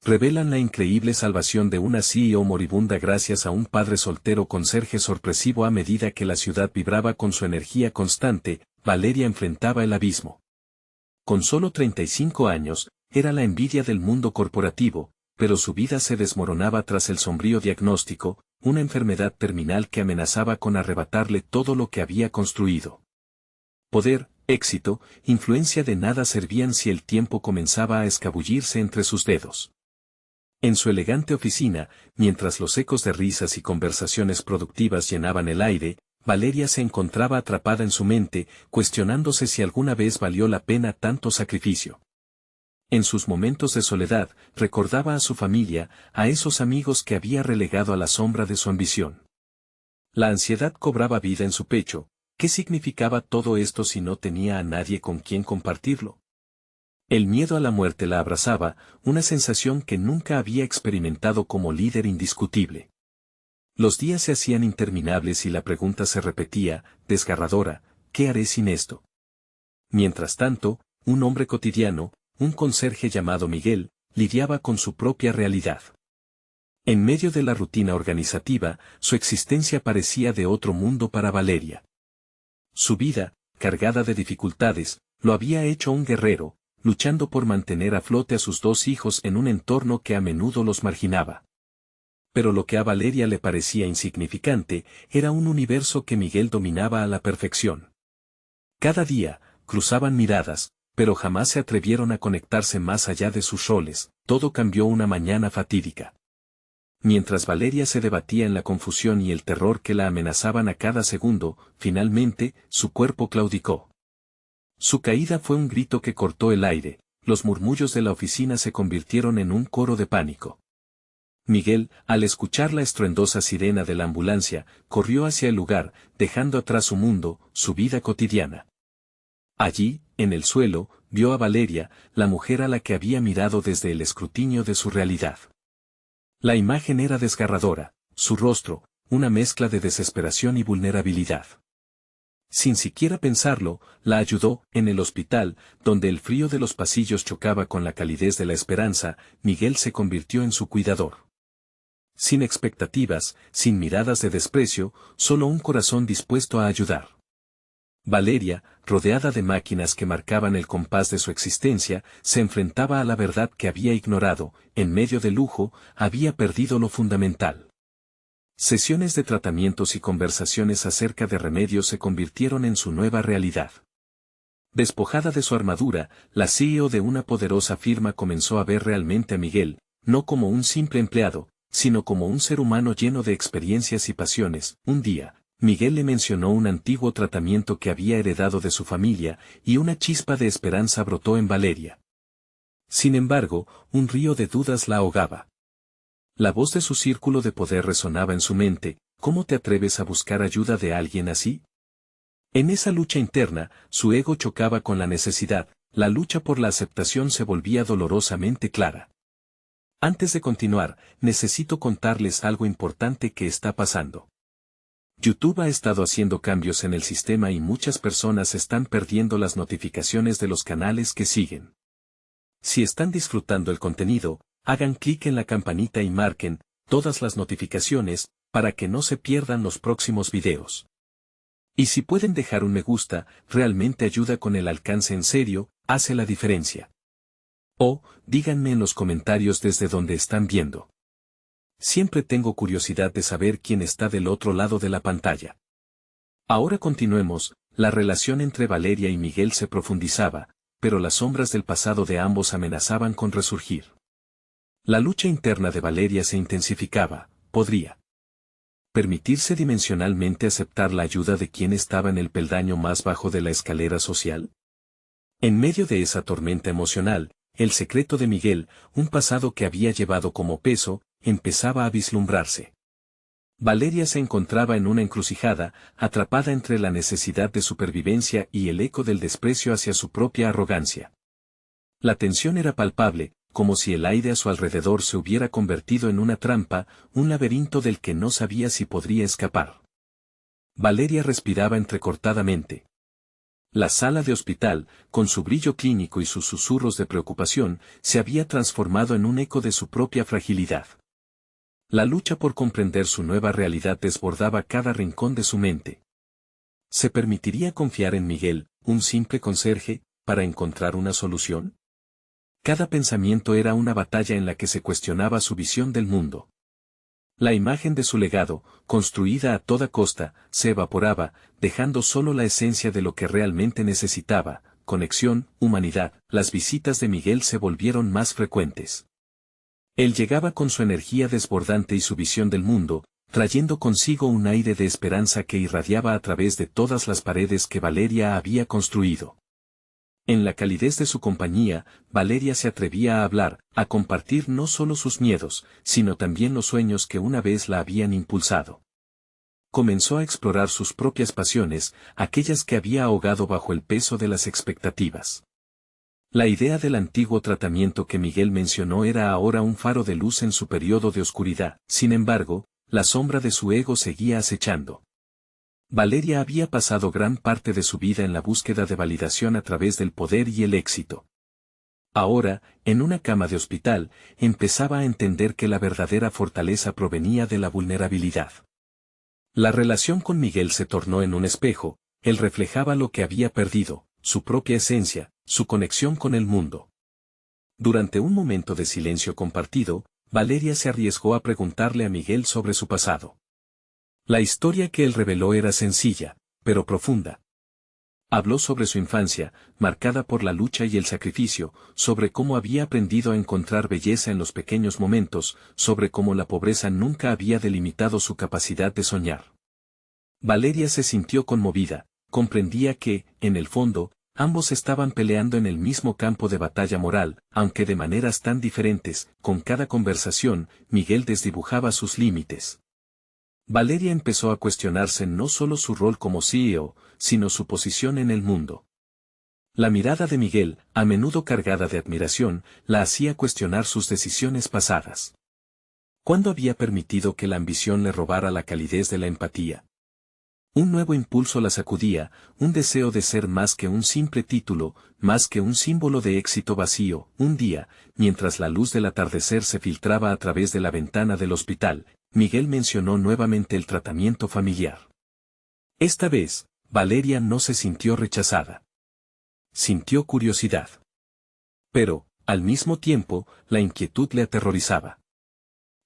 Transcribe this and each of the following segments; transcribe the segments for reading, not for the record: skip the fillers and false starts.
revelan la increíble salvación de una CEO moribunda gracias a un padre soltero conserje sorpresivo. A medida que la ciudad vibraba con su energía constante, Valeria enfrentaba el abismo. Con solo 35 años, era la envidia del mundo corporativo, pero su vida se desmoronaba tras el sombrío diagnóstico, una enfermedad terminal que amenazaba con arrebatarle todo lo que había construido. Poder, éxito, influencia de nada servían si el tiempo comenzaba a escabullirse entre sus dedos. En su elegante oficina, mientras los ecos de risas y conversaciones productivas llenaban el aire, Valeria se encontraba atrapada en su mente, cuestionándose si alguna vez valió la pena tanto sacrificio. En sus momentos de soledad, recordaba a su familia, a esos amigos que había relegado a la sombra de su ambición. La ansiedad cobraba vida en su pecho. ¿Qué significaba todo esto si no tenía a nadie con quien compartirlo? El miedo a la muerte la abrazaba, una sensación que nunca había experimentado como líder indiscutible. Los días se hacían interminables y la pregunta se repetía, desgarradora, ¿qué haré sin esto? Mientras tanto, un hombre cotidiano, un conserje llamado Miguel, lidiaba con su propia realidad. En medio de la rutina organizativa, su existencia parecía de otro mundo para Valeria. Su vida, cargada de dificultades, lo había hecho un guerrero, luchando por mantener a flote a sus 2 hijos en un entorno que a menudo los marginaba. Pero lo que a Valeria le parecía insignificante, era un universo que Miguel dominaba a la perfección. Cada día, cruzaban miradas, pero jamás se atrevieron a conectarse más allá de sus roles. Todo cambió una mañana fatídica. Mientras Valeria se debatía en la confusión y el terror que la amenazaban a cada segundo, finalmente, su cuerpo claudicó. Su caída fue un grito que cortó el aire, los murmullos de la oficina se convirtieron en un coro de pánico. Miguel, al escuchar la estruendosa sirena de la ambulancia, corrió hacia el lugar, dejando atrás su mundo, su vida cotidiana. Allí, en el suelo, vio a Valeria, la mujer a la que había mirado desde el escrutinio de su realidad. La imagen era desgarradora, su rostro, una mezcla de desesperación y vulnerabilidad. Sin siquiera pensarlo, la ayudó. En el hospital, donde el frío de los pasillos chocaba con la calidez de la esperanza, Miguel se convirtió en su cuidador. Sin expectativas, sin miradas de desprecio, solo un corazón dispuesto a ayudar. Valeria, rodeada de máquinas que marcaban el compás de su existencia, se enfrentaba a la verdad que había ignorado. En medio del lujo, había perdido lo fundamental. Sesiones de tratamientos y conversaciones acerca de remedios se convirtieron en su nueva realidad. Despojada de su armadura, la CEO de una poderosa firma comenzó a ver realmente a Miguel, no como un simple empleado, sino como un ser humano lleno de experiencias y pasiones. Un día, Miguel le mencionó un antiguo tratamiento que había heredado de su familia, y una chispa de esperanza brotó en Valeria. Sin embargo, un río de dudas la ahogaba. La voz de su círculo de poder resonaba en su mente. ¿Cómo te atreves a buscar ayuda de alguien así? En esa lucha interna, su ego chocaba con la necesidad, la lucha por la aceptación se volvía dolorosamente clara. Antes de continuar, necesito contarles algo importante que está pasando. YouTube ha estado haciendo cambios en el sistema y muchas personas están perdiendo las notificaciones de los canales que siguen. Si están disfrutando el contenido, hagan clic en la campanita y marquen todas las notificaciones para que no se pierdan los próximos videos. Y si pueden dejar un me gusta, realmente ayuda con el alcance. En serio, hace la diferencia. O, díganme en los comentarios desde donde están viendo. Siempre tengo curiosidad de saber quién está del otro lado de la pantalla. Ahora continuemos. La relación entre Valeria y Miguel se profundizaba, pero las sombras del pasado de ambos amenazaban con resurgir. La lucha interna de Valeria se intensificaba. ¿Podría permitirse dimensionalmente aceptar la ayuda de quien estaba en el peldaño más bajo de la escalera social? En medio de esa tormenta emocional, el secreto de Miguel, un pasado que había llevado como peso, empezaba a vislumbrarse. Valeria se encontraba en una encrucijada, atrapada entre la necesidad de supervivencia y el eco del desprecio hacia su propia arrogancia. La tensión era palpable, como si el aire a su alrededor se hubiera convertido en una trampa, un laberinto del que no sabía si podría escapar. Valeria respiraba entrecortadamente. La sala de hospital, con su brillo clínico y sus susurros de preocupación, se había transformado en un eco de su propia fragilidad. La lucha por comprender su nueva realidad desbordaba cada rincón de su mente. ¿Se permitiría confiar en Miguel, un simple conserje, para encontrar una solución? Cada pensamiento era una batalla en la que se cuestionaba su visión del mundo. La imagen de su legado, construida a toda costa, se evaporaba, dejando solo la esencia de lo que realmente necesitaba: conexión, humanidad. Las visitas de Miguel se volvieron más frecuentes. Él llegaba con su energía desbordante y su visión del mundo, trayendo consigo un aire de esperanza que irradiaba a través de todas las paredes que Valeria había construido. En la calidez de su compañía, Valeria se atrevía a hablar, a compartir no solo sus miedos, sino también los sueños que una vez la habían impulsado. Comenzó a explorar sus propias pasiones, aquellas que había ahogado bajo el peso de las expectativas. La idea del antiguo tratamiento que Miguel mencionó era ahora un faro de luz en su periodo de oscuridad. Sin embargo, la sombra de su ego seguía acechando. Valeria había pasado gran parte de su vida en la búsqueda de validación a través del poder y el éxito. Ahora, en una cama de hospital, empezaba a entender que la verdadera fortaleza provenía de la vulnerabilidad. La relación con Miguel se tornó en un espejo. Él reflejaba lo que había perdido, su propia esencia, su conexión con el mundo. Durante un momento de silencio compartido, Valeria se arriesgó a preguntarle a Miguel sobre su pasado. La historia que él reveló era sencilla, pero profunda. Habló sobre su infancia, marcada por la lucha y el sacrificio, sobre cómo había aprendido a encontrar belleza en los pequeños momentos, sobre cómo la pobreza nunca había delimitado su capacidad de soñar. Valeria se sintió conmovida, comprendía que, en el fondo, ambos estaban peleando en el mismo campo de batalla moral, aunque de maneras tan diferentes. Con cada conversación, Miguel desdibujaba sus límites. Valeria empezó a cuestionarse no solo su rol como CEO, sino su posición en el mundo. La mirada de Miguel, a menudo cargada de admiración, la hacía cuestionar sus decisiones pasadas. ¿Cuándo había permitido que la ambición le robara la calidez de la empatía? Un nuevo impulso la sacudía, un deseo de ser más que un simple título, más que un símbolo de éxito vacío. Un día, mientras la luz del atardecer se filtraba a través de la ventana del hospital, Miguel mencionó nuevamente el tratamiento familiar. Esta vez, Valeria no se sintió rechazada. Sintió curiosidad. Pero, al mismo tiempo, la inquietud le aterrorizaba.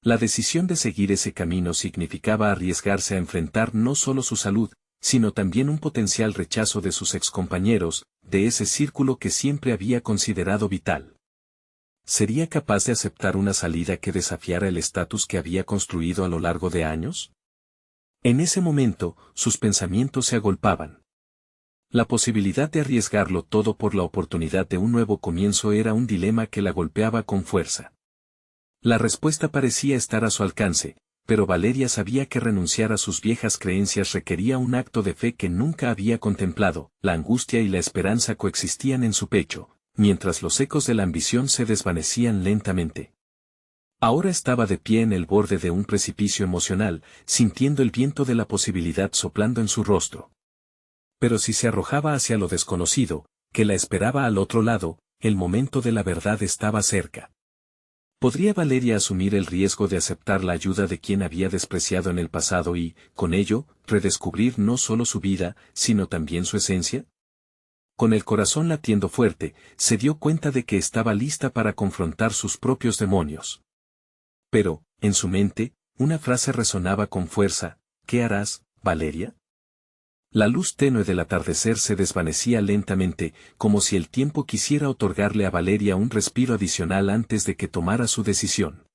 La decisión de seguir ese camino significaba arriesgarse a enfrentar no solo su salud, sino también un potencial rechazo de sus excompañeros, de ese círculo que siempre había considerado vital. ¿Sería capaz de aceptar una salida que desafiara el estatus que había construido a lo largo de años? En ese momento, sus pensamientos se agolpaban. La posibilidad de arriesgarlo todo por la oportunidad de un nuevo comienzo era un dilema que la golpeaba con fuerza. La respuesta parecía estar a su alcance, pero Valeria sabía que renunciar a sus viejas creencias requería un acto de fe que nunca había contemplado. La angustia y la esperanza coexistían en su pecho, mientras los ecos de la ambición se desvanecían lentamente. Ahora estaba de pie en el borde de un precipicio emocional, sintiendo el viento de la posibilidad soplando en su rostro. Pero si se arrojaba hacia lo desconocido, que la esperaba al otro lado, el momento de la verdad estaba cerca. ¿Podría Valeria asumir el riesgo de aceptar la ayuda de quien había despreciado en el pasado y, con ello, redescubrir no solo su vida, sino también su esencia? Con el corazón latiendo fuerte, se dio cuenta de que estaba lista para confrontar sus propios demonios. Pero, en su mente, una frase resonaba con fuerza: ¿qué harás, Valeria? La luz tenue del atardecer se desvanecía lentamente, como si el tiempo quisiera otorgarle a Valeria un respiro adicional antes de que tomara su decisión.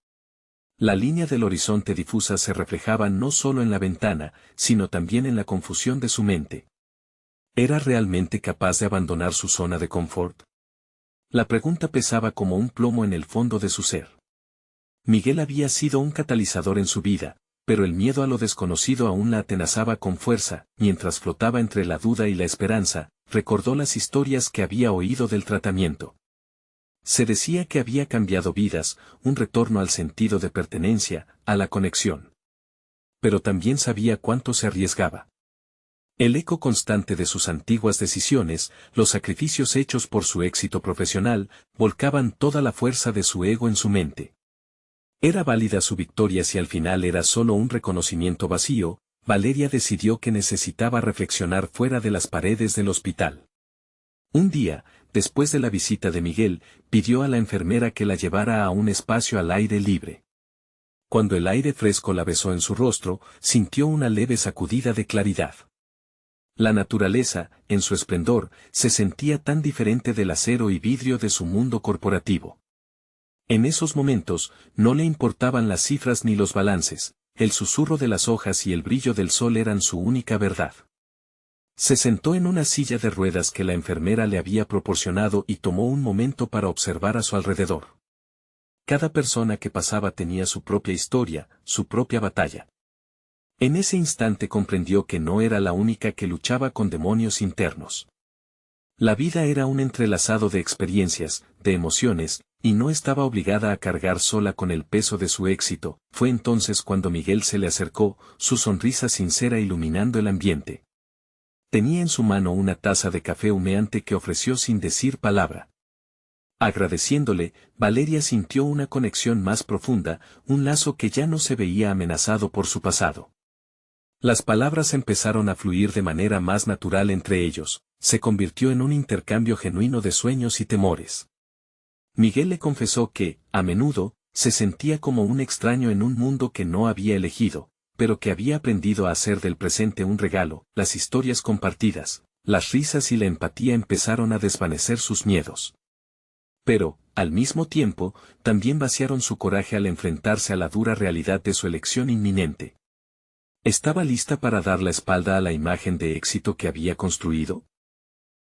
La línea del horizonte difusa se reflejaba no solo en la ventana, sino también en la confusión de su mente. ¿Era realmente capaz de abandonar su zona de confort? La pregunta pesaba como un plomo en el fondo de su ser. Miguel había sido un catalizador en su vida, pero el miedo a lo desconocido aún la atenazaba con fuerza. Mientras flotaba entre la duda y la esperanza, recordó las historias que había oído del tratamiento. Se decía que había cambiado vidas, un retorno al sentido de pertenencia, a la conexión. Pero también sabía cuánto se arriesgaba. El eco constante de sus antiguas decisiones, los sacrificios hechos por su éxito profesional, volcaban toda la fuerza de su ego en su mente. ¿Era válida su victoria si al final era solo un reconocimiento vacío? Valeria decidió que necesitaba reflexionar fuera de las paredes del hospital. Un día, después de la visita de Miguel, pidió a la enfermera que la llevara a un espacio al aire libre. Cuando el aire fresco la besó en su rostro, sintió una leve sacudida de claridad. La naturaleza, en su esplendor, se sentía tan diferente del acero y vidrio de su mundo corporativo. En esos momentos, no le importaban las cifras ni los balances, el susurro de las hojas y el brillo del sol eran su única verdad. Se sentó en una silla de ruedas que la enfermera le había proporcionado y tomó un momento para observar a su alrededor. Cada persona que pasaba tenía su propia historia, su propia batalla. En ese instante comprendió que no era la única que luchaba con demonios internos. La vida era un entrelazado de experiencias, de emociones, y no estaba obligada a cargar sola con el peso de su éxito. Fue entonces cuando Miguel se le acercó, su sonrisa sincera iluminando el ambiente. Tenía en su mano una taza de café humeante que ofreció sin decir palabra. Agradeciéndole, Valeria sintió una conexión más profunda, un lazo que ya no se veía amenazado por su pasado. Las palabras empezaron a fluir de manera más natural entre ellos, se convirtió en un intercambio genuino de sueños y temores. Miguel le confesó que, a menudo, se sentía como un extraño en un mundo que no había elegido, pero que había aprendido a hacer del presente un regalo. Las historias compartidas, las risas y la empatía empezaron a desvanecer sus miedos. Pero, al mismo tiempo, también vaciaron su coraje al enfrentarse a la dura realidad de su elección inminente. ¿Estaba lista para dar la espalda a la imagen de éxito que había construido?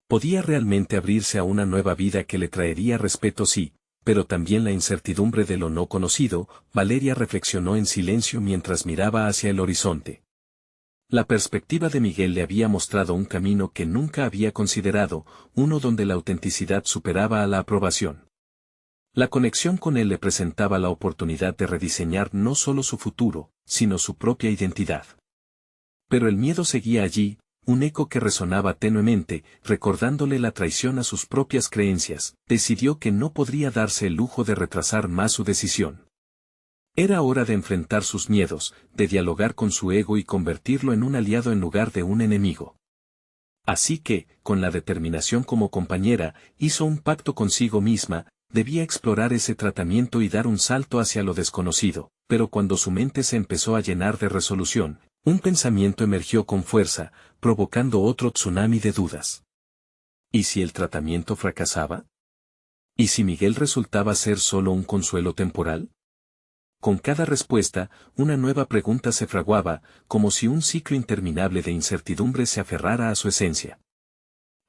¿Podía realmente abrirse a una nueva vida que le traería respeto? Sí, pero también la incertidumbre de lo no conocido. Valeria reflexionó en silencio mientras miraba hacia el horizonte. La perspectiva de Miguel le había mostrado un camino que nunca había considerado, uno donde la autenticidad superaba a la aprobación. La conexión con él le presentaba la oportunidad de rediseñar no solo su futuro, sino su propia identidad. Pero el miedo seguía allí, un eco que resonaba tenuemente, recordándole la traición a sus propias creencias. Decidió que no podría darse el lujo de retrasar más su decisión. Era hora de enfrentar sus miedos, de dialogar con su ego y convertirlo en un aliado en lugar de un enemigo. Así que, con la determinación como compañera, hizo un pacto consigo misma. Debía explorar ese tratamiento y dar un salto hacia lo desconocido, pero cuando su mente se empezó a llenar de resolución, un pensamiento emergió con fuerza, provocando otro tsunami de dudas. ¿Y si el tratamiento fracasaba? ¿Y si Miguel resultaba ser solo un consuelo temporal? Con cada respuesta, una nueva pregunta se fraguaba, como si un ciclo interminable de incertidumbre se aferrara a su esencia.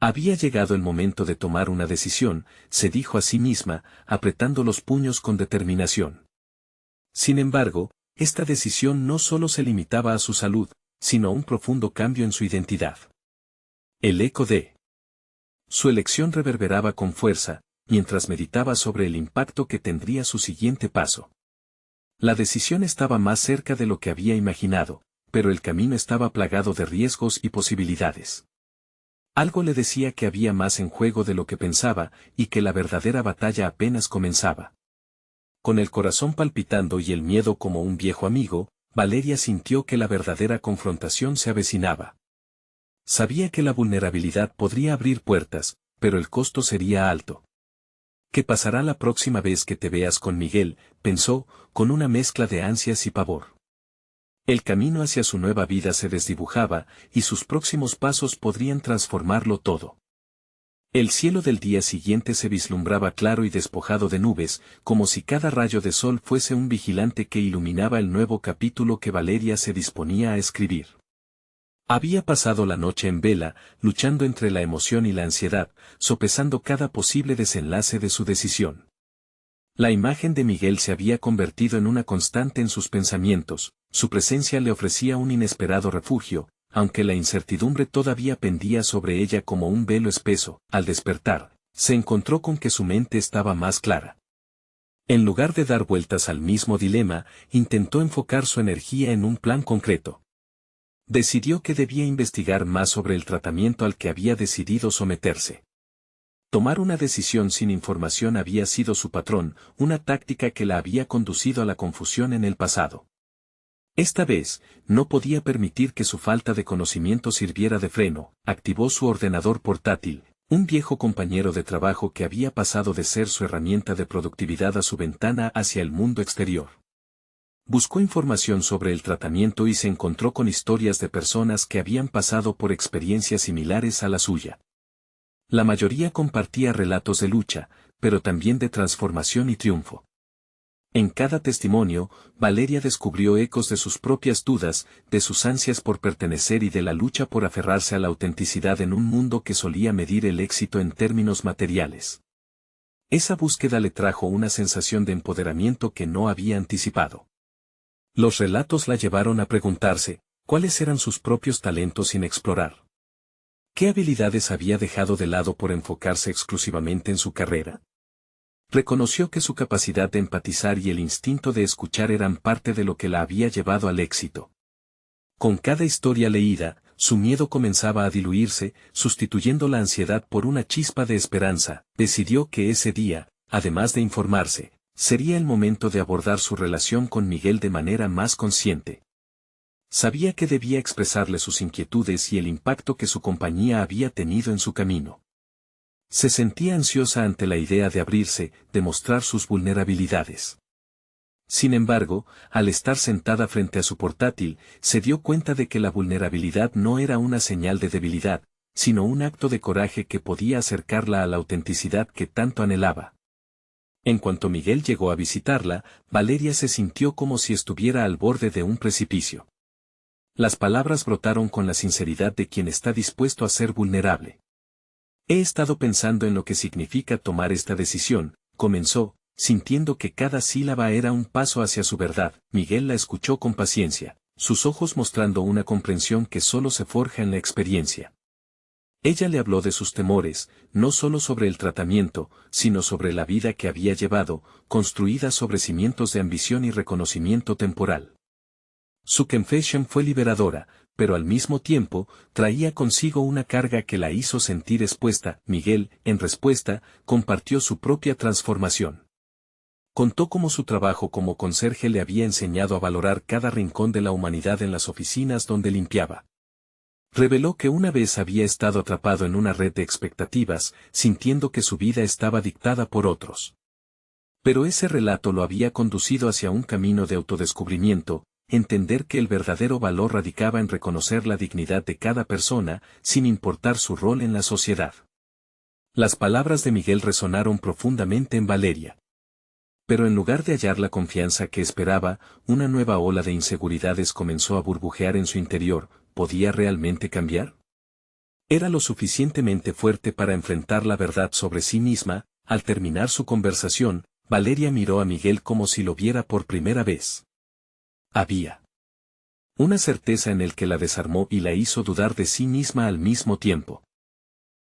Había llegado el momento de tomar una decisión, se dijo a sí misma, apretando los puños con determinación. Sin embargo, esta decisión no solo se limitaba a su salud, sino a un profundo cambio en su identidad. El eco de su elección reverberaba con fuerza, mientras meditaba sobre el impacto que tendría su siguiente paso. La decisión estaba más cerca de lo que había imaginado, pero el camino estaba plagado de riesgos y posibilidades. Algo le decía que había más en juego de lo que pensaba, y que la verdadera batalla apenas comenzaba. Con el corazón palpitando y el miedo como un viejo amigo, Valeria sintió que la verdadera confrontación se avecinaba. Sabía que la vulnerabilidad podría abrir puertas, pero el costo sería alto. ¿Qué pasará la próxima vez que te veas con Miguel?, pensó, con una mezcla de ansias y pavor. El camino hacia su nueva vida se desdibujaba, y sus próximos pasos podrían transformarlo todo. El cielo del día siguiente se vislumbraba claro y despojado de nubes, como si cada rayo de sol fuese un vigilante que iluminaba el nuevo capítulo que Valeria se disponía a escribir. Había pasado la noche en vela, luchando entre la emoción y la ansiedad, sopesando cada posible desenlace de su decisión. La imagen de Miguel se había convertido en una constante en sus pensamientos, su presencia le ofrecía un inesperado refugio, aunque la incertidumbre todavía pendía sobre ella como un velo espeso. Al despertar, se encontró con que su mente estaba más clara. En lugar de dar vueltas al mismo dilema, intentó enfocar su energía en un plan concreto. Decidió que debía investigar más sobre el tratamiento al que había decidido someterse. Tomar una decisión sin información había sido su patrón, una táctica que la había conducido a la confusión en el pasado. Esta vez, no podía permitir que su falta de conocimiento sirviera de freno. Activó su ordenador portátil, un viejo compañero de trabajo que había pasado de ser su herramienta de productividad a su ventana hacia el mundo exterior. Buscó información sobre el tratamiento y se encontró con historias de personas que habían pasado por experiencias similares a la suya. La mayoría compartía relatos de lucha, pero también de transformación y triunfo. En cada testimonio, Valeria descubrió ecos de sus propias dudas, de sus ansias por pertenecer y de la lucha por aferrarse a la autenticidad en un mundo que solía medir el éxito en términos materiales. Esa búsqueda le trajo una sensación de empoderamiento que no había anticipado. Los relatos la llevaron a preguntarse, ¿cuáles eran sus propios talentos sin explorar? ¿Qué habilidades había dejado de lado por enfocarse exclusivamente en su carrera? Reconoció que su capacidad de empatizar y el instinto de escuchar eran parte de lo que la había llevado al éxito. Con cada historia leída, su miedo comenzaba a diluirse, sustituyendo la ansiedad por una chispa de esperanza. Decidió que ese día, además de informarse, sería el momento de abordar su relación con Miguel de manera más consciente. Sabía que debía expresarle sus inquietudes y el impacto que su compañía había tenido en su camino. Se sentía ansiosa ante la idea de abrirse, de mostrar sus vulnerabilidades. Sin embargo, al estar sentada frente a su portátil, se dio cuenta de que la vulnerabilidad no era una señal de debilidad, sino un acto de coraje que podía acercarla a la autenticidad que tanto anhelaba. En cuanto Miguel llegó a visitarla, Valeria se sintió como si estuviera al borde de un precipicio. Las palabras brotaron con la sinceridad de quien está dispuesto a ser vulnerable. He estado pensando en lo que significa tomar esta decisión, comenzó, sintiendo que cada sílaba era un paso hacia su verdad. Miguel la escuchó con paciencia, sus ojos mostrando una comprensión que solo se forja en la experiencia. Ella le habló de sus temores, no solo sobre el tratamiento, sino sobre la vida que había llevado, construida sobre cimientos de ambición y reconocimiento temporal. Su confesión fue liberadora, pero al mismo tiempo, traía consigo una carga que la hizo sentir expuesta. Miguel, en respuesta, compartió su propia transformación. Contó cómo su trabajo como conserje le había enseñado a valorar cada rincón de la humanidad en las oficinas donde limpiaba. Reveló que una vez había estado atrapado en una red de expectativas, sintiendo que su vida estaba dictada por otros. Pero ese relato lo había conducido hacia un camino de autodescubrimiento, entender que el verdadero valor radicaba en reconocer la dignidad de cada persona, sin importar su rol en la sociedad. Las palabras de Miguel resonaron profundamente en Valeria. Pero en lugar de hallar la confianza que esperaba, una nueva ola de inseguridades comenzó a burbujear en su interior. ¿Podía realmente cambiar? Era lo suficientemente fuerte para enfrentar la verdad sobre sí misma. Al terminar su conversación, Valeria miró a Miguel como si lo viera por primera vez. Había una certeza en el que la desarmó y la hizo dudar de sí misma al mismo tiempo.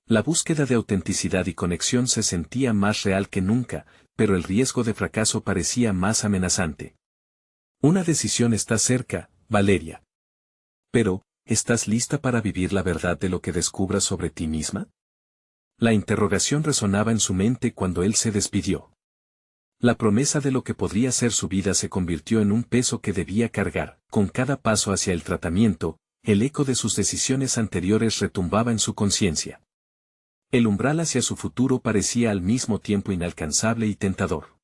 La búsqueda de autenticidad y conexión se sentía más real que nunca, pero el riesgo de fracaso parecía más amenazante. Una decisión está cerca, Valeria. Pero, ¿estás lista para vivir la verdad de lo que descubras sobre ti misma? La interrogación resonaba en su mente cuando él se despidió. La promesa de lo que podría ser su vida se convirtió en un peso que debía cargar. Con cada paso hacia el tratamiento, el eco de sus decisiones anteriores retumbaba en su conciencia. El umbral hacia su futuro parecía al mismo tiempo inalcanzable y tentador.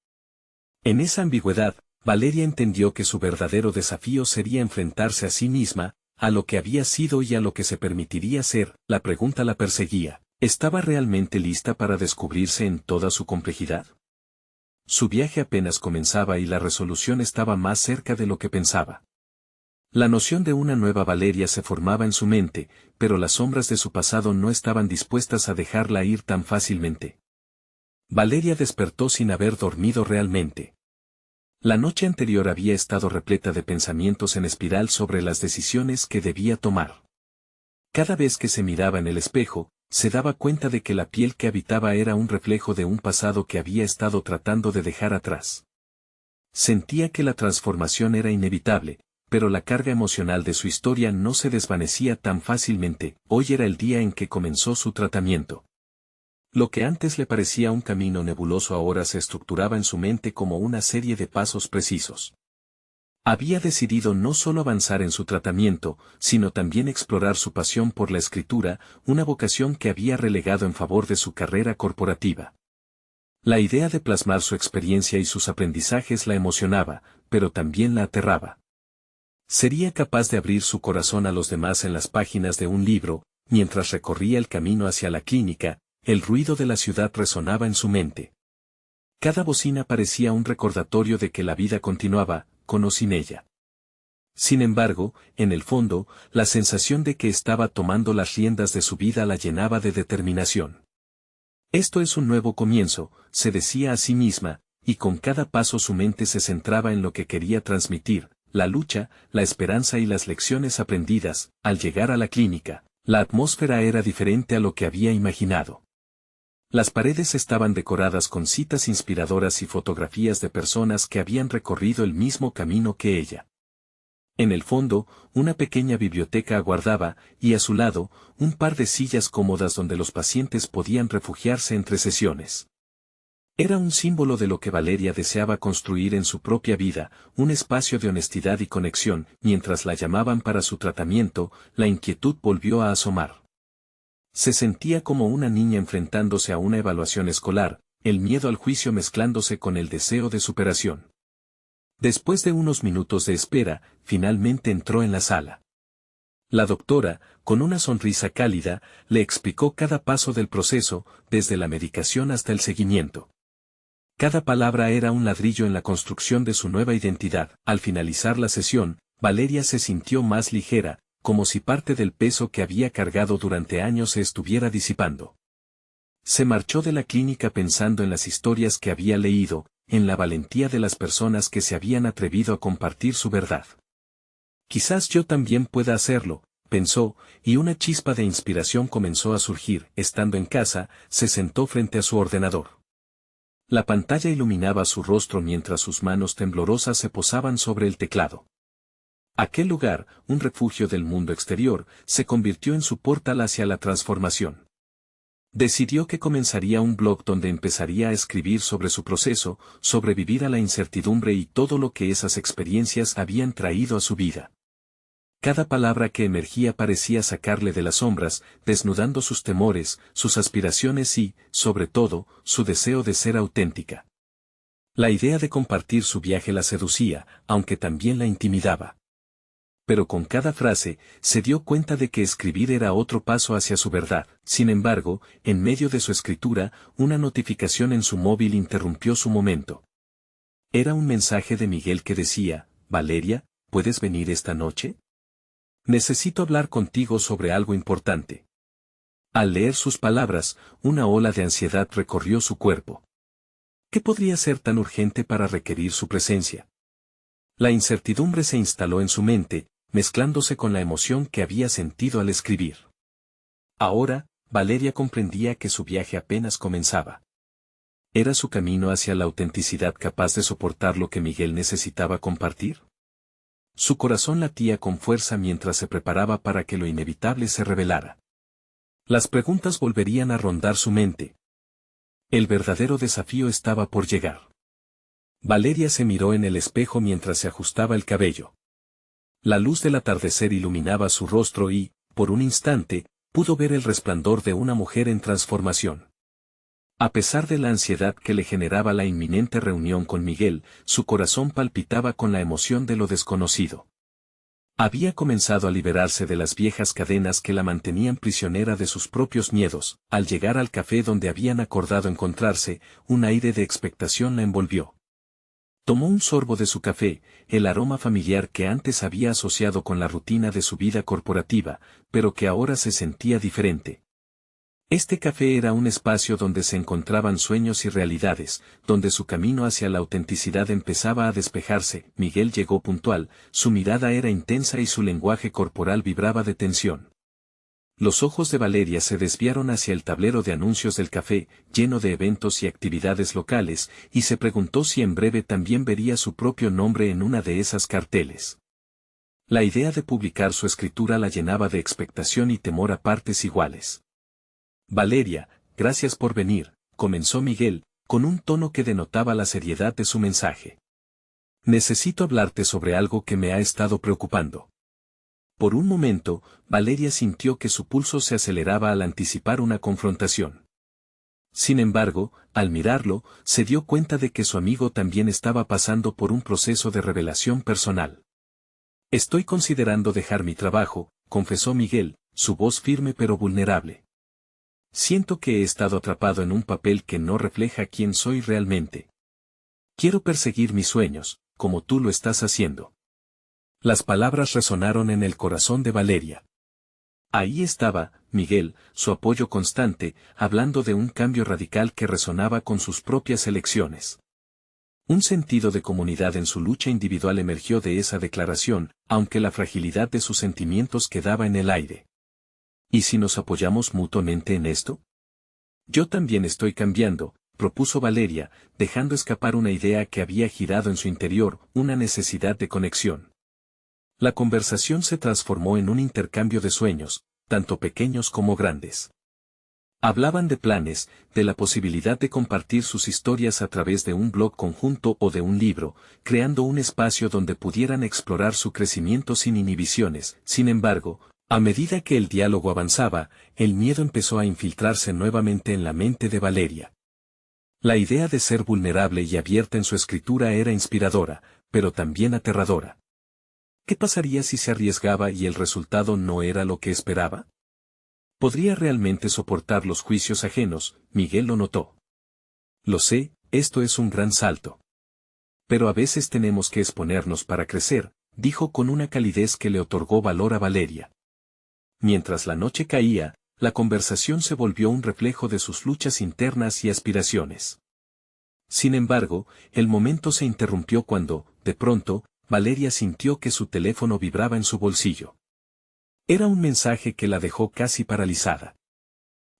En esa ambigüedad, Valeria entendió que su verdadero desafío sería enfrentarse a sí misma, a lo que había sido y a lo que se permitiría ser. La pregunta la perseguía. ¿Estaba realmente lista para descubrirse en toda su complejidad? Su viaje apenas comenzaba y la resolución estaba más cerca de lo que pensaba. La noción de una nueva Valeria se formaba en su mente, pero las sombras de su pasado no estaban dispuestas a dejarla ir tan fácilmente. Valeria despertó sin haber dormido realmente. La noche anterior había estado repleta de pensamientos en espiral sobre las decisiones que debía tomar. Cada vez que se miraba en el espejo, se daba cuenta de que la piel que habitaba era un reflejo de un pasado que había estado tratando de dejar atrás. Sentía que la transformación era inevitable, pero la carga emocional de su historia no se desvanecía tan fácilmente. Hoy era el día en que comenzó su tratamiento. Lo que antes le parecía un camino nebuloso ahora se estructuraba en su mente como una serie de pasos precisos. Había decidido no solo avanzar en su tratamiento, sino también explorar su pasión por la escritura, una vocación que había relegado en favor de su carrera corporativa. La idea de plasmar su experiencia y sus aprendizajes la emocionaba, pero también la aterraba. Sería capaz de abrir su corazón a los demás en las páginas de un libro. Mientras recorría el camino hacia la clínica, el ruido de la ciudad resonaba en su mente. Cada bocina parecía un recordatorio de que la vida continuaba, con o sin ella. Sin embargo, en el fondo, la sensación de que estaba tomando las riendas de su vida la llenaba de determinación. Esto es un nuevo comienzo, se decía a sí misma, y con cada paso su mente se centraba en lo que quería transmitir, la lucha, la esperanza y las lecciones aprendidas. Al llegar a la clínica, la atmósfera era diferente a lo que había imaginado. Las paredes estaban decoradas con citas inspiradoras y fotografías de personas que habían recorrido el mismo camino que ella. En el fondo, una pequeña biblioteca aguardaba, y a su lado, un par de sillas cómodas donde los pacientes podían refugiarse entre sesiones. Era un símbolo de lo que Valeria deseaba construir en su propia vida, un espacio de honestidad y conexión. Mientras la llamaban para su tratamiento, la inquietud volvió a asomar. Se sentía como una niña enfrentándose a una evaluación escolar, el miedo al juicio mezclándose con el deseo de superación. Después de unos minutos de espera, finalmente entró en la sala. La doctora, con una sonrisa cálida, le explicó cada paso del proceso, desde la medicación hasta el seguimiento. Cada palabra era un ladrillo en la construcción de su nueva identidad. Al finalizar la sesión, Valeria se sintió más ligera, como si parte del peso que había cargado durante años se estuviera disipando. Se marchó de la clínica pensando en las historias que había leído, en la valentía de las personas que se habían atrevido a compartir su verdad. Quizás yo también pueda hacerlo, pensó, y una chispa de inspiración comenzó a surgir. Estando en casa, se sentó frente a su ordenador. La pantalla iluminaba su rostro mientras sus manos temblorosas se posaban sobre el teclado. Aquel lugar, un refugio del mundo exterior, se convirtió en su portal hacia la transformación. Decidió que comenzaría un blog donde empezaría a escribir sobre su proceso, sobrevivir a la incertidumbre y todo lo que esas experiencias habían traído a su vida. Cada palabra que emergía parecía sacarle de las sombras, desnudando sus temores, sus aspiraciones y, sobre todo, su deseo de ser auténtica. La idea de compartir su viaje la seducía, aunque también la intimidaba. Pero con cada frase, se dio cuenta de que escribir era otro paso hacia su verdad. Sin embargo, en medio de su escritura, una notificación en su móvil interrumpió su momento. Era un mensaje de Miguel que decía: «Valeria, ¿puedes venir esta noche? Necesito hablar contigo sobre algo importante». Al leer sus palabras, una ola de ansiedad recorrió su cuerpo. ¿Qué podría ser tan urgente para requerir su presencia? La incertidumbre se instaló en su mente, mezclándose con la emoción que había sentido al escribir. Ahora, Valeria comprendía que su viaje apenas comenzaba. ¿Era su camino hacia la autenticidad capaz de soportar lo que Miguel necesitaba compartir? Su corazón latía con fuerza mientras se preparaba para que lo inevitable se revelara. Las preguntas volverían a rondar su mente. El verdadero desafío estaba por llegar. Valeria se miró en el espejo mientras se ajustaba el cabello. La luz del atardecer iluminaba su rostro y, por un instante, pudo ver el resplandor de una mujer en transformación. A pesar de la ansiedad que le generaba la inminente reunión con Miguel, su corazón palpitaba con la emoción de lo desconocido. Había comenzado a liberarse de las viejas cadenas que la mantenían prisionera de sus propios miedos. Al llegar al café donde habían acordado encontrarse, un aire de expectación la envolvió. Tomó un sorbo de su café, el aroma familiar que antes había asociado con la rutina de su vida corporativa, pero que ahora se sentía diferente. Este café era un espacio donde se encontraban sueños y realidades, donde su camino hacia la autenticidad empezaba a despejarse. Miguel llegó puntual, su mirada era intensa y su lenguaje corporal vibraba de tensión. Los ojos de Valeria se desviaron hacia el tablero de anuncios del café, lleno de eventos y actividades locales, y se preguntó si en breve también vería su propio nombre en una de esas carteles. La idea de publicar su escritura la llenaba de expectación y temor a partes iguales. Valeria, gracias por venir, comenzó Miguel, con un tono que denotaba la seriedad de su mensaje. Necesito hablarte sobre algo que me ha estado preocupando. Por un momento, Valeria sintió que su pulso se aceleraba al anticipar una confrontación. Sin embargo, al mirarlo, se dio cuenta de que su amigo también estaba pasando por un proceso de revelación personal. Estoy considerando dejar mi trabajo, confesó Miguel, su voz firme pero vulnerable. Siento que he estado atrapado en un papel que no refleja quién soy realmente. Quiero perseguir mis sueños, como tú lo estás haciendo. Las palabras resonaron en el corazón de Valeria. Ahí estaba, Miguel, su apoyo constante, hablando de un cambio radical que resonaba con sus propias elecciones. Un sentido de comunidad en su lucha individual emergió de esa declaración, aunque la fragilidad de sus sentimientos quedaba en el aire. ¿Y si nos apoyamos mutuamente en esto? Yo también estoy cambiando, propuso Valeria, dejando escapar una idea que había girado en su interior, una necesidad de conexión. La conversación se transformó en un intercambio de sueños, tanto pequeños como grandes. Hablaban de planes, de la posibilidad de compartir sus historias a través de un blog conjunto o de un libro, creando un espacio donde pudieran explorar su crecimiento sin inhibiciones. Sin embargo, a medida que el diálogo avanzaba, el miedo empezó a infiltrarse nuevamente en la mente de Valeria. La idea de ser vulnerable y abierta en su escritura era inspiradora, pero también aterradora. ¿Qué pasaría si se arriesgaba y el resultado no era lo que esperaba? ¿Podría realmente soportar los juicios ajenos? Miguel lo notó. Lo sé, esto es un gran salto. Pero a veces tenemos que exponernos para crecer, dijo con una calidez que le otorgó valor a Valeria. Mientras la noche caía, la conversación se volvió un reflejo de sus luchas internas y aspiraciones. Sin embargo, el momento se interrumpió cuando, de pronto, Valeria sintió que su teléfono vibraba en su bolsillo. Era un mensaje que la dejó casi paralizada.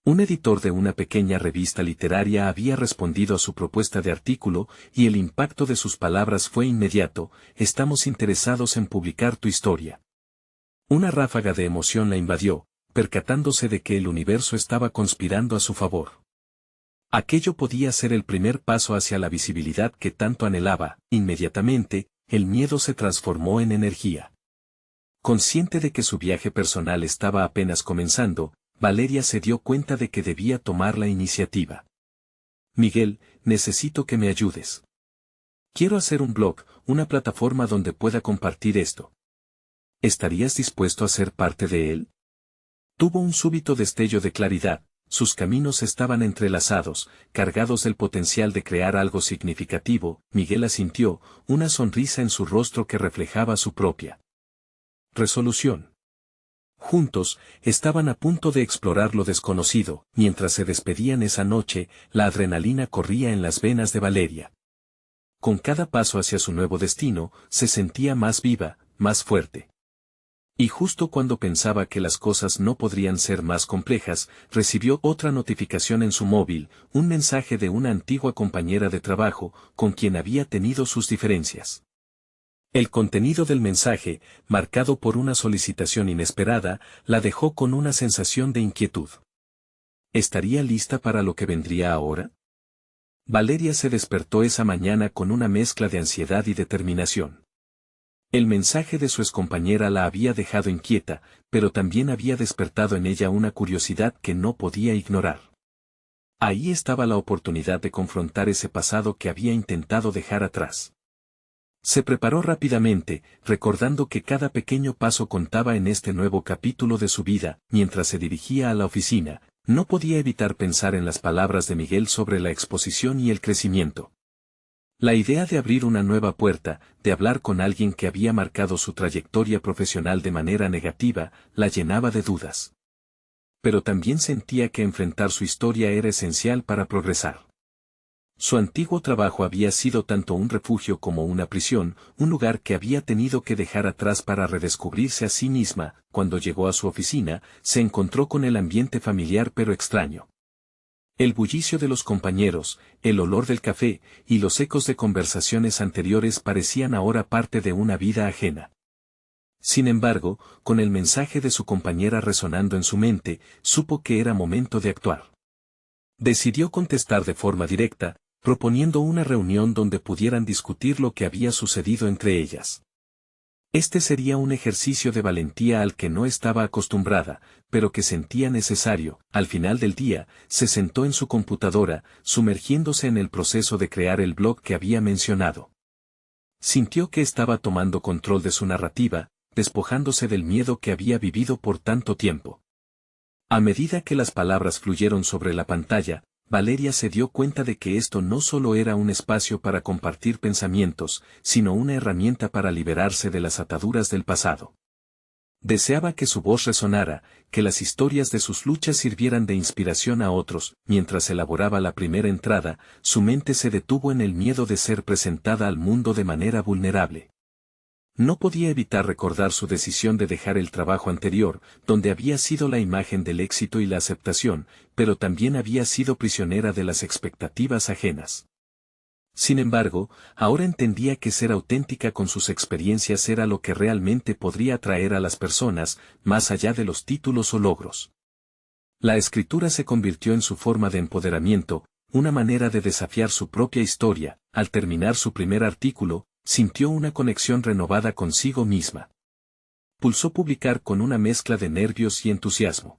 Un editor de una pequeña revista literaria había respondido a su propuesta de artículo, y el impacto de sus palabras fue inmediato: estamos interesados en publicar tu historia. Una ráfaga de emoción la invadió, percatándose de que el universo estaba conspirando a su favor. Aquello podía ser el primer paso hacia la visibilidad que tanto anhelaba. Inmediatamente, el miedo se transformó en energía. Consciente de que su viaje personal estaba apenas comenzando, Valeria se dio cuenta de que debía tomar la iniciativa. Miguel, necesito que me ayudes. Quiero hacer un blog, una plataforma donde pueda compartir esto. ¿Estarías dispuesto a ser parte de él? Tuvo un súbito destello de claridad. Sus caminos estaban entrelazados, cargados del potencial de crear algo significativo. Miguel asintió, una sonrisa en su rostro que reflejaba su propia resolución. Juntos, estaban a punto de explorar lo desconocido. Mientras se despedían esa noche, la adrenalina corría en las venas de Valeria. Con cada paso hacia su nuevo destino, se sentía más viva, más fuerte. Y justo cuando pensaba que las cosas no podrían ser más complejas, recibió otra notificación en su móvil, un mensaje de una antigua compañera de trabajo, con quien había tenido sus diferencias. El contenido del mensaje, marcado por una solicitación inesperada, la dejó con una sensación de inquietud. ¿Estaría lista para lo que vendría ahora? Valeria se despertó esa mañana con una mezcla de ansiedad y determinación. El mensaje de su excompañera la había dejado inquieta, pero también había despertado en ella una curiosidad que no podía ignorar. Ahí estaba la oportunidad de confrontar ese pasado que había intentado dejar atrás. Se preparó rápidamente, recordando que cada pequeño paso contaba en este nuevo capítulo de su vida. Mientras se dirigía a la oficina, no podía evitar pensar en las palabras de Miguel sobre la exposición y el crecimiento. La idea de abrir una nueva puerta, de hablar con alguien que había marcado su trayectoria profesional de manera negativa, la llenaba de dudas. Pero también sentía que enfrentar su historia era esencial para progresar. Su antiguo trabajo había sido tanto un refugio como una prisión, un lugar que había tenido que dejar atrás para redescubrirse a sí misma. Cuando llegó a su oficina, se encontró con el ambiente familiar pero extraño. El bullicio de los compañeros, el olor del café, y los ecos de conversaciones anteriores parecían ahora parte de una vida ajena. Sin embargo, con el mensaje de su compañera resonando en su mente, supo que era momento de actuar. Decidió contestar de forma directa, proponiendo una reunión donde pudieran discutir lo que había sucedido entre ellas. Este sería un ejercicio de valentía al que no estaba acostumbrada, pero que sentía necesario. Al final del día, se sentó en su computadora, sumergiéndose en el proceso de crear el blog que había mencionado. Sintió que estaba tomando control de su narrativa, despojándose del miedo que había vivido por tanto tiempo. A medida que las palabras fluyeron sobre la pantalla, Valeria se dio cuenta de que esto no solo era un espacio para compartir pensamientos, sino una herramienta para liberarse de las ataduras del pasado. Deseaba que su voz resonara, que las historias de sus luchas sirvieran de inspiración a otros. Mientras elaboraba la primera entrada, su mente se detuvo en el miedo de ser presentada al mundo de manera vulnerable. No podía evitar recordar su decisión de dejar el trabajo anterior, donde había sido la imagen del éxito y la aceptación, pero también había sido prisionera de las expectativas ajenas. Sin embargo, ahora entendía que ser auténtica con sus experiencias era lo que realmente podría atraer a las personas, más allá de los títulos o logros. La escritura se convirtió en su forma de empoderamiento, una manera de desafiar su propia historia. Al terminar su primer artículo, sintió una conexión renovada consigo misma. Pulsó publicar con una mezcla de nervios y entusiasmo.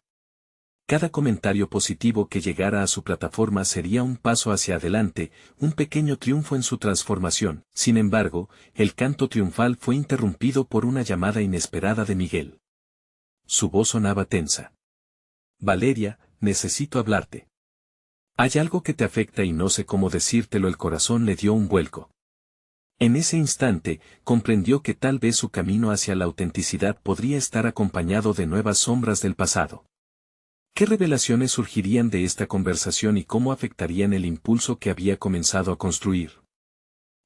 Cada comentario positivo que llegara a su plataforma sería un paso hacia adelante, un pequeño triunfo en su transformación. Sin embargo, el canto triunfal fue interrumpido por una llamada inesperada de Miguel. Su voz sonaba tensa. Valeria, necesito hablarte. Hay algo que te afecta y no sé cómo decírtelo. El corazón le dio un vuelco. En ese instante, comprendió que tal vez su camino hacia la autenticidad podría estar acompañado de nuevas sombras del pasado. ¿Qué revelaciones surgirían de esta conversación y cómo afectarían el impulso que había comenzado a construir?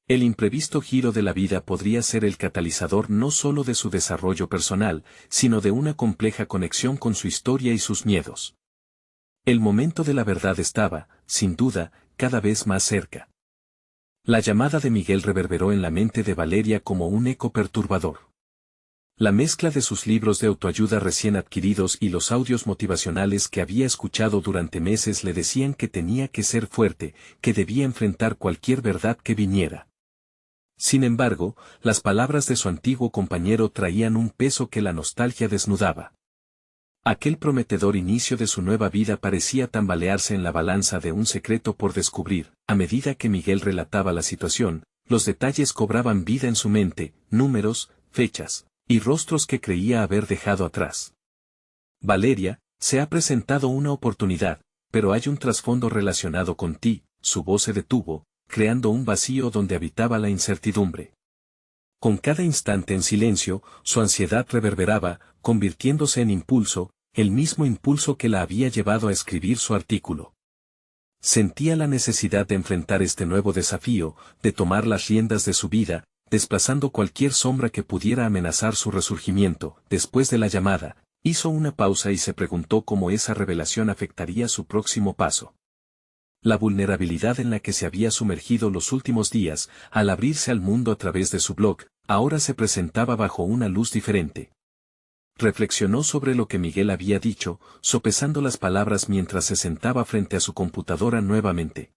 El imprevisto giro de la vida podría ser el catalizador no solo de su desarrollo personal, sino de una compleja conexión con su historia y sus miedos. El momento de la verdad estaba, sin duda, cada vez más cerca. La llamada de Miguel reverberó en la mente de Valeria como un eco perturbador. La mezcla de sus libros de autoayuda recién adquiridos y los audios motivacionales que había escuchado durante meses le decían que tenía que ser fuerte, que debía enfrentar cualquier verdad que viniera. Sin embargo, las palabras de su antiguo compañero traían un peso que la nostalgia desnudaba. Aquel prometedor inicio de su nueva vida parecía tambalearse en la balanza de un secreto por descubrir. A medida que Miguel relataba la situación, los detalles cobraban vida en su mente, números, fechas, y rostros que creía haber dejado atrás. Valeria, se ha presentado una oportunidad, pero hay un trasfondo relacionado con ti. Su voz se detuvo, creando un vacío donde habitaba la incertidumbre. Con cada instante en silencio, su ansiedad reverberaba, convirtiéndose en impulso, el mismo impulso que la había llevado a escribir su artículo. Sentía la necesidad de enfrentar este nuevo desafío, de tomar las riendas de su vida, desplazando cualquier sombra que pudiera amenazar su resurgimiento. Después de la llamada, hizo una pausa y se preguntó cómo esa revelación afectaría su próximo paso. La vulnerabilidad en la que se había sumergido los últimos días, al abrirse al mundo a través de su blog, ahora se presentaba bajo una luz diferente. Reflexionó sobre lo que Miguel había dicho, sopesando las palabras mientras se sentaba frente a su computadora nuevamente.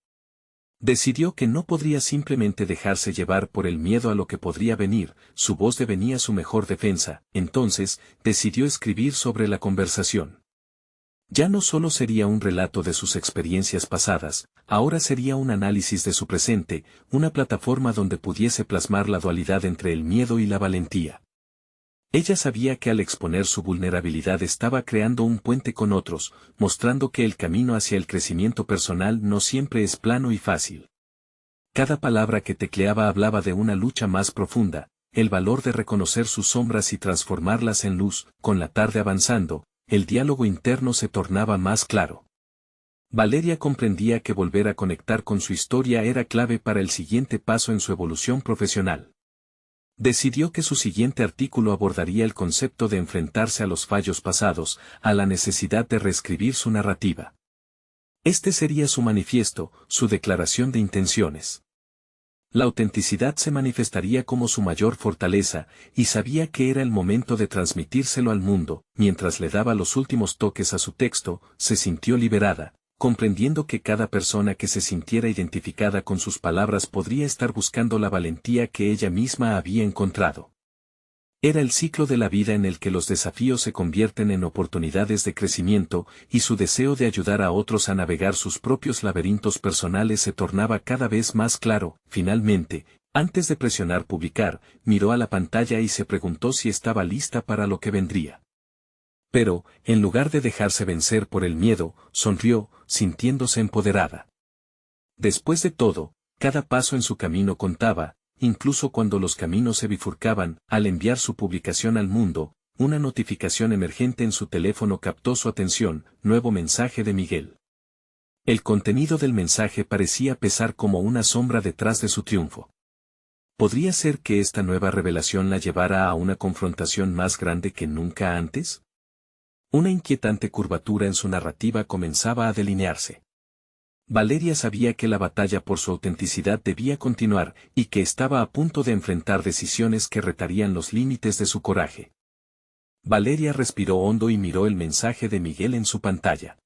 Decidió que no podría simplemente dejarse llevar por el miedo a lo que podría venir. Su voz devenía su mejor defensa. Entonces, decidió escribir sobre la conversación. Ya no solo sería un relato de sus experiencias pasadas, ahora sería un análisis de su presente, una plataforma donde pudiese plasmar la dualidad entre el miedo y la valentía. Ella sabía que al exponer su vulnerabilidad estaba creando un puente con otros, mostrando que el camino hacia el crecimiento personal no siempre es plano y fácil. Cada palabra que tecleaba hablaba de una lucha más profunda, el valor de reconocer sus sombras y transformarlas en luz. Con la tarde avanzando, el diálogo interno se tornaba más claro. Valeria comprendía que volver a conectar con su historia era clave para el siguiente paso en su evolución profesional. Decidió que su siguiente artículo abordaría el concepto de enfrentarse a los fallos pasados, a la necesidad de reescribir su narrativa. Este sería su manifiesto, su declaración de intenciones. La autenticidad se manifestaría como su mayor fortaleza, y sabía que era el momento de transmitírselo al mundo. Mientras le daba los últimos toques a su texto, se sintió liberada, comprendiendo que cada persona que se sintiera identificada con sus palabras podría estar buscando la valentía que ella misma había encontrado. Era el ciclo de la vida en el que los desafíos se convierten en oportunidades de crecimiento, y su deseo de ayudar a otros a navegar sus propios laberintos personales se tornaba cada vez más claro. Finalmente, antes de presionar publicar, miró a la pantalla y se preguntó si estaba lista para lo que vendría. Pero, en lugar de dejarse vencer por el miedo, sonrió, sintiéndose empoderada. Después de todo, cada paso en su camino contaba. Incluso cuando los caminos se bifurcaban. Al enviar su publicación al mundo, una notificación emergente en su teléfono captó su atención. Nuevo mensaje de Miguel. El contenido del mensaje parecía pesar como una sombra detrás de su triunfo. ¿Podría ser que esta nueva revelación la llevara a una confrontación más grande que nunca antes? Una inquietante curvatura en su narrativa comenzaba a delinearse. Valeria sabía que la batalla por su autenticidad debía continuar, y que estaba a punto de enfrentar decisiones que retarían los límites de su coraje. Valeria respiró hondo y miró el mensaje de Miguel en su pantalla.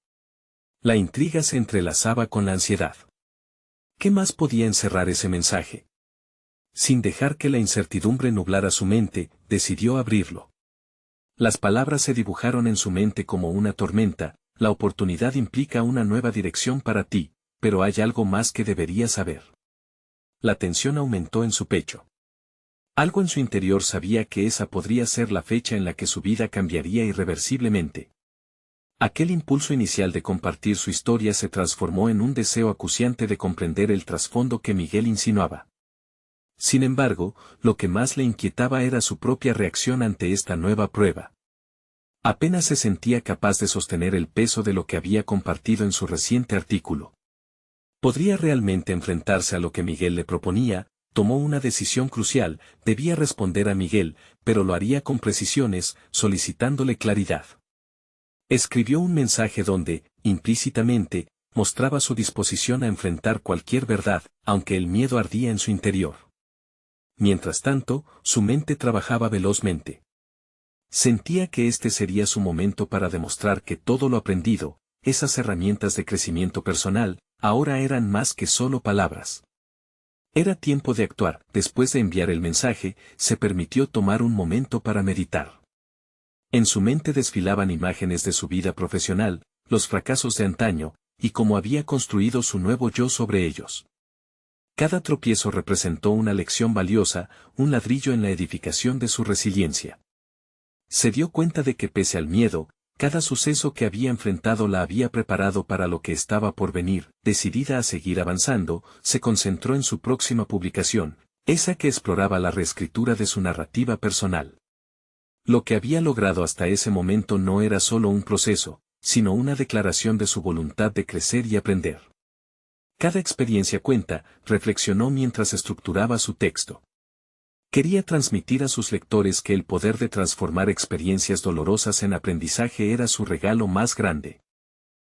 La intriga se entrelazaba con la ansiedad. ¿Qué más podía encerrar ese mensaje? Sin dejar que la incertidumbre nublara su mente, decidió abrirlo. Las palabras se dibujaron en su mente como una tormenta. La oportunidad implica una nueva dirección para ti, pero hay algo más que deberías saber. La tensión aumentó en su pecho. Algo en su interior sabía que esa podría ser la fecha en la que su vida cambiaría irreversiblemente. Aquel impulso inicial de compartir su historia se transformó en un deseo acuciante de comprender el trasfondo que Miguel insinuaba. Sin embargo, lo que más le inquietaba era su propia reacción ante esta nueva prueba. Apenas se sentía capaz de sostener el peso de lo que había compartido en su reciente artículo. ¿Podría realmente enfrentarse a lo que Miguel le proponía? Tomó una decisión crucial. Debía responder a Miguel, pero lo haría con precisiones, solicitándole claridad. Escribió un mensaje donde, implícitamente, mostraba su disposición a enfrentar cualquier verdad, aunque el miedo ardía en su interior. Mientras tanto, su mente trabajaba velozmente. Sentía que este sería su momento para demostrar que todo lo aprendido, esas herramientas de crecimiento personal, ahora eran más que solo palabras. Era tiempo de actuar. Después de enviar el mensaje, se permitió tomar un momento para meditar. En su mente desfilaban imágenes de su vida profesional, los fracasos de antaño, y cómo había construido su nuevo yo sobre ellos. Cada tropiezo representó una lección valiosa, un ladrillo en la edificación de su resiliencia. Se dio cuenta de que pese al miedo, cada suceso que había enfrentado la había preparado para lo que estaba por venir. Decidida a seguir avanzando, se concentró en su próxima publicación, esa que exploraba la reescritura de su narrativa personal. Lo que había logrado hasta ese momento no era solo un proceso, sino una declaración de su voluntad de crecer y aprender. Cada experiencia cuenta, reflexionó mientras estructuraba su texto. Quería transmitir a sus lectores que el poder de transformar experiencias dolorosas en aprendizaje era su regalo más grande.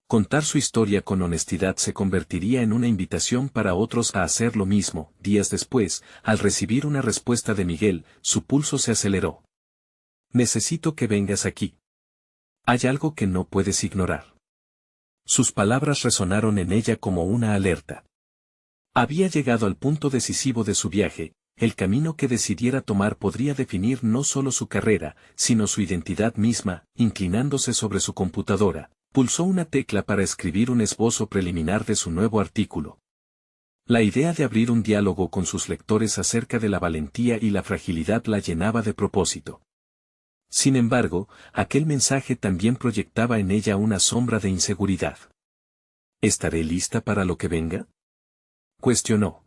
Contar su historia con honestidad se convertiría en una invitación para otros a hacer lo mismo. Días después, al recibir una respuesta de Miguel, su pulso se aceleró. Necesito que vengas aquí. Hay algo que no puedes ignorar. Sus palabras resonaron en ella como una alerta. Había llegado al punto decisivo de su viaje. El camino que decidiera tomar podría definir no solo su carrera, sino su identidad misma. Inclinándose sobre su computadora, pulsó una tecla para escribir un esbozo preliminar de su nuevo artículo. La idea de abrir un diálogo con sus lectores acerca de la valentía y la fragilidad la llenaba de propósito. Sin embargo, aquel mensaje también proyectaba en ella una sombra de inseguridad. ¿Estaré lista para lo que venga?, cuestionó.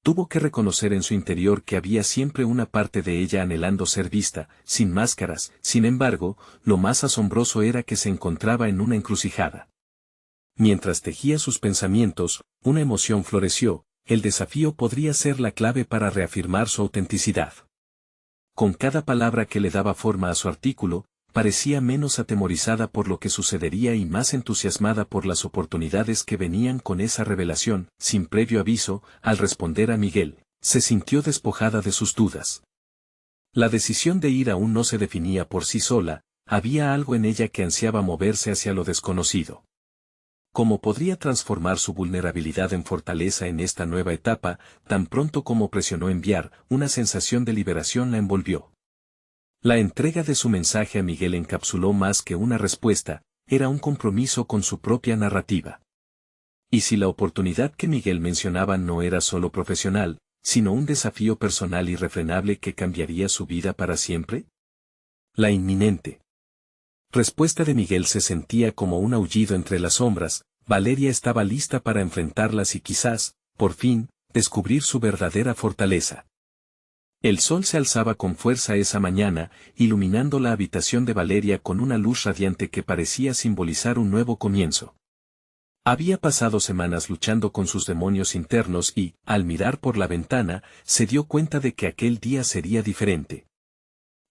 Tuvo que reconocer en su interior que había siempre una parte de ella anhelando ser vista, sin máscaras. Sin embargo, lo más asombroso era que se encontraba en una encrucijada. Mientras tejía sus pensamientos, una emoción floreció. El desafío podría ser la clave para reafirmar su autenticidad. Con cada palabra que le daba forma a su artículo, parecía menos atemorizada por lo que sucedería y más entusiasmada por las oportunidades que venían con esa revelación. Sin previo aviso, al responder a Miguel, se sintió despojada de sus dudas. La decisión de ir aún no se definía por sí sola, había algo en ella que ansiaba moverse hacia lo desconocido. ¿Cómo podría transformar su vulnerabilidad en fortaleza en esta nueva etapa? Tan pronto como presionó enviar, una sensación de liberación la envolvió. La entrega de su mensaje a Miguel encapsuló más que una respuesta, era un compromiso con su propia narrativa. Y si la oportunidad que Miguel mencionaba no era solo profesional, sino un desafío personal irrefrenable que cambiaría su vida para siempre. La inminente respuesta de Miguel se sentía como un aullido entre las sombras. Valeria estaba lista para enfrentarlas y quizás, por fin, descubrir su verdadera fortaleza. El sol se alzaba con fuerza esa mañana, iluminando la habitación de Valeria con una luz radiante que parecía simbolizar un nuevo comienzo. Había pasado semanas luchando con sus demonios internos y, al mirar por la ventana, se dio cuenta de que aquel día sería diferente.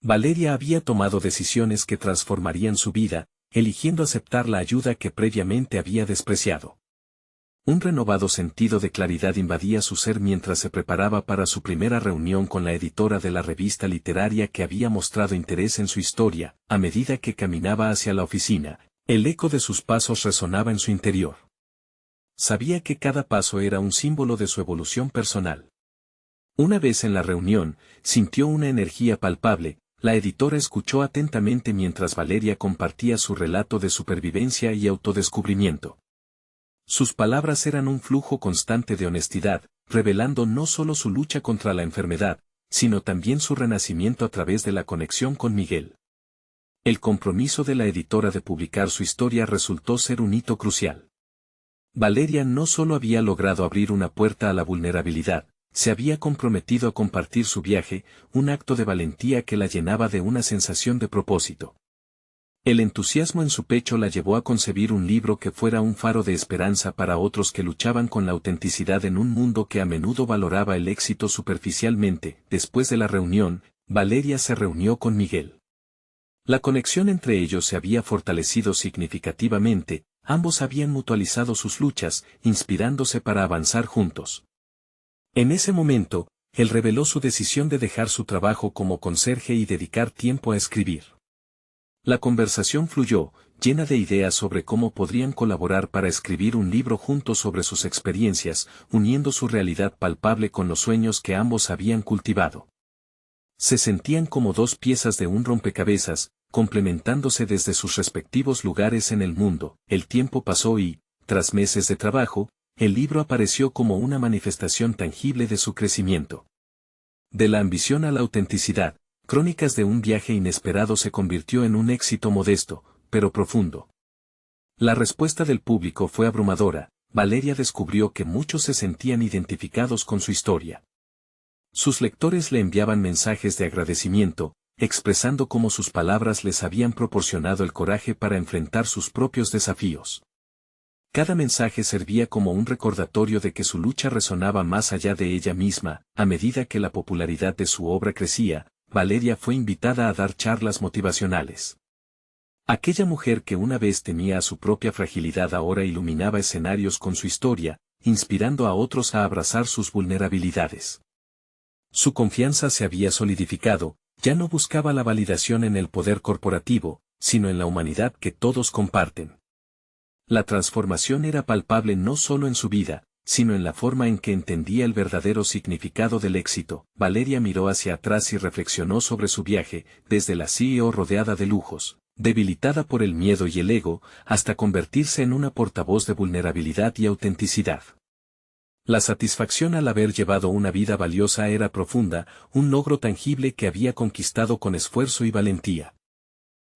Valeria había tomado decisiones que transformarían su vida, eligiendo aceptar la ayuda que previamente había despreciado. Un renovado sentido de claridad invadía su ser mientras se preparaba para su primera reunión con la editora de la revista literaria que había mostrado interés en su historia. A medida que caminaba hacia la oficina, el eco de sus pasos resonaba en su interior. Sabía que cada paso era un símbolo de su evolución personal. Una vez en la reunión, sintió una energía palpable. La editora escuchó atentamente mientras Valeria compartía su relato de supervivencia y autodescubrimiento. Sus palabras eran un flujo constante de honestidad, revelando no solo su lucha contra la enfermedad, sino también su renacimiento a través de la conexión con Miguel. El compromiso de la editora de publicar su historia resultó ser un hito crucial. Valeria no solo había logrado abrir una puerta a la vulnerabilidad, se había comprometido a compartir su viaje, un acto de valentía que la llenaba de una sensación de propósito. El entusiasmo en su pecho la llevó a concebir un libro que fuera un faro de esperanza para otros que luchaban con la autenticidad en un mundo que a menudo valoraba el éxito superficialmente. Después de la reunión, Valeria se reunió con Miguel. La conexión entre ellos se había fortalecido significativamente, ambos habían mutualizado sus luchas, inspirándose para avanzar juntos. En ese momento, él reveló su decisión de dejar su trabajo como conserje y dedicar tiempo a escribir. La conversación fluyó, llena de ideas sobre cómo podrían colaborar para escribir un libro juntos sobre sus experiencias, uniendo su realidad palpable con los sueños que ambos habían cultivado. Se sentían como dos piezas de un rompecabezas, complementándose desde sus respectivos lugares en el mundo. El tiempo pasó y, tras meses de trabajo, el libro apareció como una manifestación tangible de su crecimiento. De la ambición a la autenticidad, Crónicas de un viaje inesperado se convirtió en un éxito modesto, pero profundo. La respuesta del público fue abrumadora. Valeria descubrió que muchos se sentían identificados con su historia. Sus lectores le enviaban mensajes de agradecimiento, expresando cómo sus palabras les habían proporcionado el coraje para enfrentar sus propios desafíos. Cada mensaje servía como un recordatorio de que su lucha resonaba más allá de ella misma. A medida que la popularidad de su obra crecía, Valeria fue invitada a dar charlas motivacionales. Aquella mujer que una vez temía a su propia fragilidad ahora iluminaba escenarios con su historia, inspirando a otros a abrazar sus vulnerabilidades. Su confianza se había solidificado, ya no buscaba la validación en el poder corporativo, sino en la humanidad que todos comparten. La transformación era palpable no solo en su vida, sino en la forma en que entendía el verdadero significado del éxito. Valeria miró hacia atrás y reflexionó sobre su viaje, desde la CEO rodeada de lujos, debilitada por el miedo y el ego, hasta convertirse en una portavoz de vulnerabilidad y autenticidad. La satisfacción al haber llevado una vida valiosa era profunda, un logro tangible que había conquistado con esfuerzo y valentía.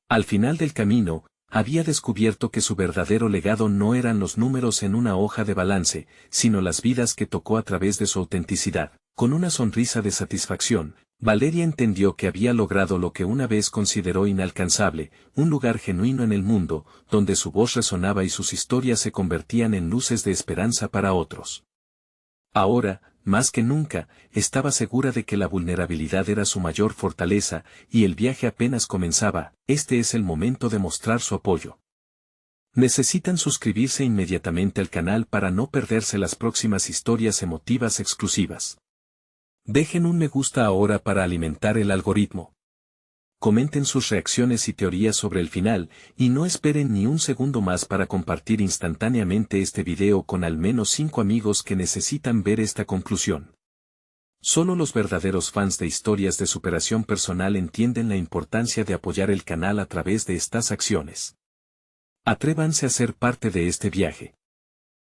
Al final del camino, había descubierto que su verdadero legado no eran los números en una hoja de balance, sino las vidas que tocó a través de su autenticidad. Con una sonrisa de satisfacción, Valeria entendió que había logrado lo que una vez consideró inalcanzable, un lugar genuino en el mundo, donde su voz resonaba y sus historias se convertían en luces de esperanza para otros. Ahora, más que nunca, estaba segura de que la vulnerabilidad era su mayor fortaleza, y el viaje apenas comenzaba. Este es el momento de mostrar su apoyo. Necesitan suscribirse inmediatamente al canal para no perderse las próximas historias emotivas exclusivas. Dejen un me gusta ahora para alimentar el algoritmo. Comenten sus reacciones y teorías sobre el final, y no esperen ni un segundo más para compartir instantáneamente este video con al menos 5 amigos que necesitan ver esta conclusión. Solo los verdaderos fans de historias de superación personal entienden la importancia de apoyar el canal a través de estas acciones. Atrévanse a ser parte de este viaje.